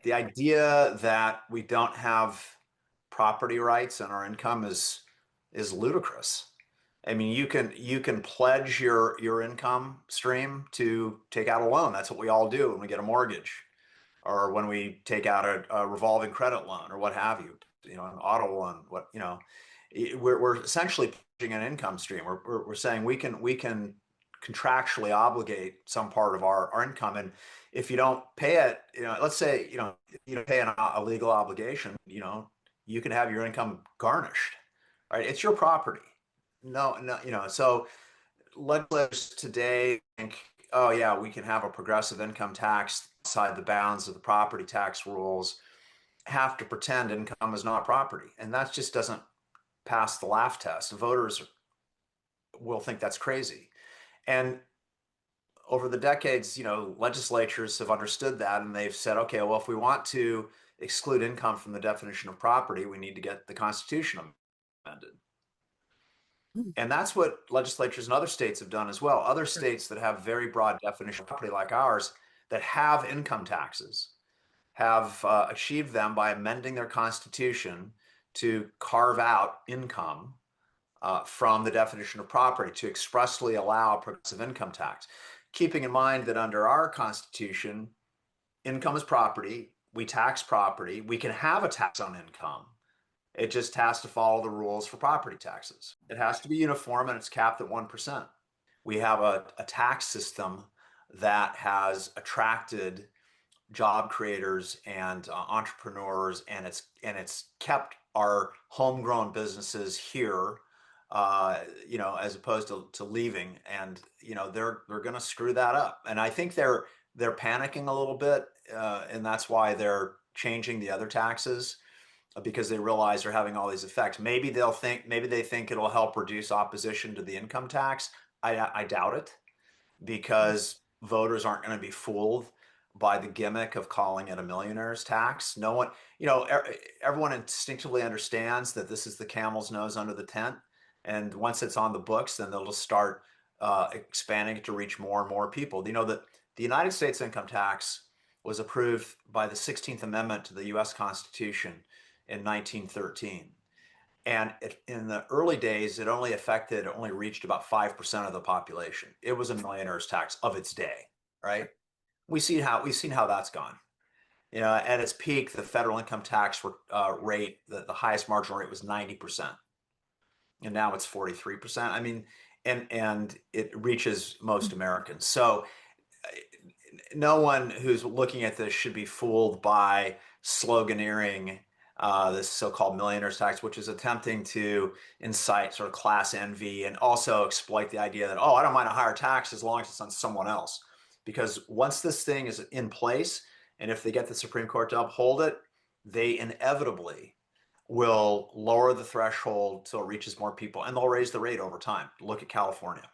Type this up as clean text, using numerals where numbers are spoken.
The idea that we don't have property rights and our income is ludicrous. I mean, you can pledge your income stream to take out a loan. That's what we all do when we get a mortgage or when we take out a revolving credit loan or what have you. You know, an auto loan. We're essentially pledging an income stream. We're saying we can contractually obligate some part of our income, and if you don't pay it, let's say you don't pay a legal obligation, you can have your income garnished, right? It's your property. No, no, so legislators today think, oh yeah, we can have a progressive income tax outside the bounds of the property tax rules, have to pretend income is not property. And that just doesn't pass the laugh test. Voters will think that's crazy. And over the decades, legislatures have understood that and they've said, okay, well, if we want to exclude income from the definition of property, we need to get the Constitution amended. And that's what legislatures in other states have done as well. Other states that have very broad definition of property like ours that have income taxes have achieved them by amending their constitution to carve out income from the definition of property to expressly allow a progressive income tax. Keeping in mind that under our constitution, income is property, we tax property, we can have a tax on income. It just has to follow the rules for property taxes. It has to be uniform and it's capped at 1%. We have a tax system that has attracted job creators and entrepreneurs, and it's kept our homegrown businesses here, as opposed to leaving. And they're going to screw that up. And I think they're panicking a little bit, and that's why they're changing the other taxes because they realize they're having all these effects. Maybe they think it'll help reduce opposition to the income tax. I doubt it because voters aren't going to be fooled by the gimmick of calling it a millionaire's tax. No one, everyone instinctively understands that this is the camel's nose under the tent. And once it's on the books, then they'll just start expanding it to reach more and more people. You know that the United States income tax was approved by the 16th Amendment to the U.S. Constitution in 1913. And in the early days, it only reached about 5% of the population. It was a millionaire's tax of its day, right? We've seen how that's gone. At its peak, the federal income tax rate, the highest marginal rate was 90%, and now it's 43%. I mean, and it reaches most Americans. So no one who's looking at this should be fooled by sloganeering this so-called millionaire's tax, which is attempting to incite sort of class envy and also exploit the idea that, oh, I don't mind a higher tax as long as it's on someone else. Because once this thing is in place, and if they get the Supreme Court to uphold it, they inevitably will lower the threshold till it reaches more people, and they'll raise the rate over time. Look at California.